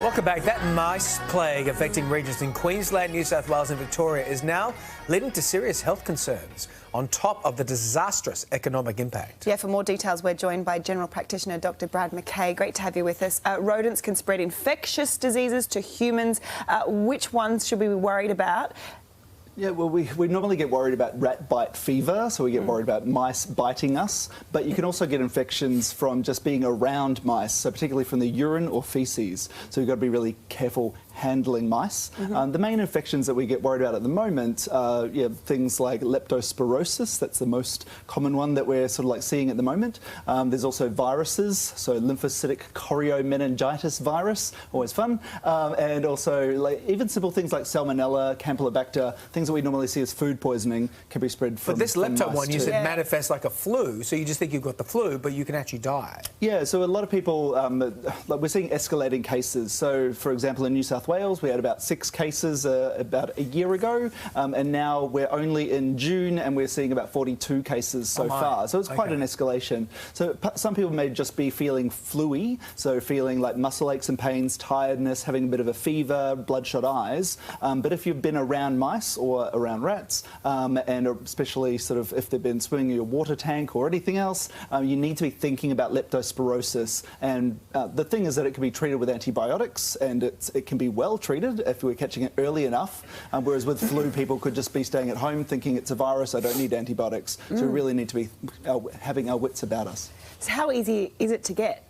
Welcome back. That mice plague affecting regions in Queensland, New South Wales and Victoria is now leading to serious health concerns on top of the disastrous economic impact. Yeah, for more details, we're joined by General Practitioner Dr Brad McKay. Great to have you with us. Rodents can spread infectious diseases to humans. Which ones should we be worried about? Yeah, well, we normally get worried about rat bite fever, so we get worried about mice biting us, but you can also get infections from just being around mice, so particularly from the urine or faeces. So you've got to be really careful handling mice. The main infections that we get worried about at the moment are things like leptospirosis. That's the most common one that we're sort of like seeing at the moment. There's also viruses, so lymphocytic choriomeningitis virus, always fun, and also like even simple things like Salmonella, Campylobacter, things that we normally see as food poisoning can be spread from. But this lepto one, you too. said manifests like a flu, so you just think you've got the flu, but you can actually die. Yeah, so a lot of people, like we're seeing escalating cases. So, for example, in New South Wales, we had about 6 cases about a year ago, and now we're only in June and we're seeing about 42 cases so far. So it's quite an escalation. So some people may just be feeling flu-y, so feeling like muscle aches and pains, tiredness, having a bit of a fever, bloodshot eyes. But if you've been around mice or around rats, and especially sort of if they've been swimming in your water tank or anything else, you need to be thinking about leptospirosis. And the thing is that it can be treated with antibiotics, and it can be well treated if we're catching it early enough, whereas with flu, people could just be staying at home thinking it's a virus, I don't need antibiotics. So we really need to be having our wits about us. So how easy is it to get?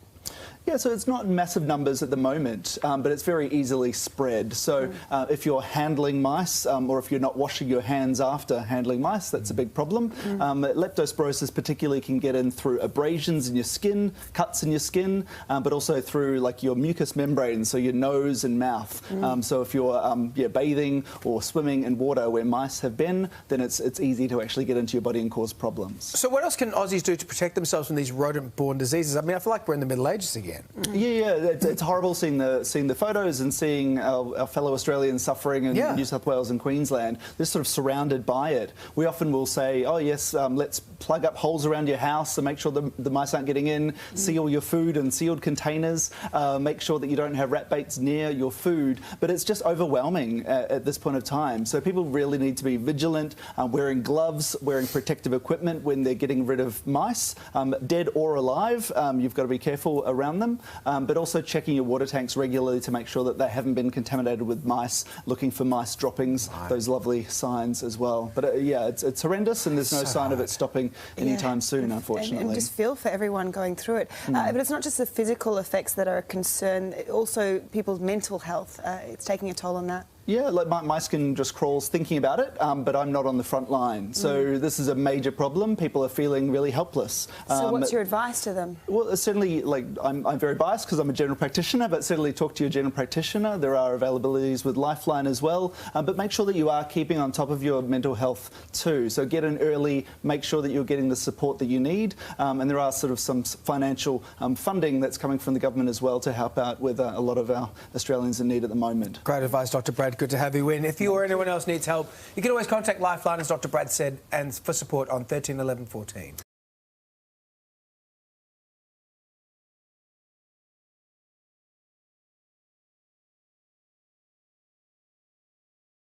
Yeah, so it's not massive numbers at the moment, but it's very easily spread. So if you're handling mice, or if you're not washing your hands after handling mice, that's a big problem. Leptospirosis particularly can get in through abrasions in your skin, cuts in your skin, but also through like your mucous membrane, so your nose and mouth. So if you're bathing or swimming in water where mice have been, then it's easy to actually get into your body and cause problems. So what else can Aussies do to protect themselves from these rodent-borne diseases? I mean, I feel like we're in the Middle Ages again. Yeah, it's horrible seeing the photos and seeing our fellow Australians suffering in New South Wales and Queensland. They're sort of surrounded by it. We often will say, oh yes, let's plug up holes around your house and make sure the mice aren't getting in, seal your food in sealed containers, make sure that you don't have rat baits near your food. But it's just overwhelming at this point of time. So people really need to be vigilant, wearing gloves, wearing protective equipment when they're getting rid of mice, dead or alive. You've got to be careful around them. But also checking your water tanks regularly to make sure that they haven't been contaminated with mice, looking for mice droppings, those lovely signs as well. But it's horrendous, and there's no sign of it stopping anytime soon, unfortunately. And just feel for everyone going through it. But it's not just the physical effects that are a concern, also people's mental health. It's taking a toll on that. Yeah, like my skin just crawls thinking about it, but I'm not on the front line. So this is a major problem. People are feeling really helpless. So what's your advice to them? Well, certainly, like I'm very biased because I'm a general practitioner, but certainly talk to your general practitioner. There are availabilities with Lifeline as well, but make sure that you are keeping on top of your mental health too. So get in early, make sure that you're getting the support that you need, and there are sort of some financial funding that's coming from the government as well to help out with a lot of our Australians in need at the moment. Great advice, Dr Brad. Good to have you in. If you or anyone else needs help, you can always contact Lifeline, as Dr Brad said, and for support on 13 11 14.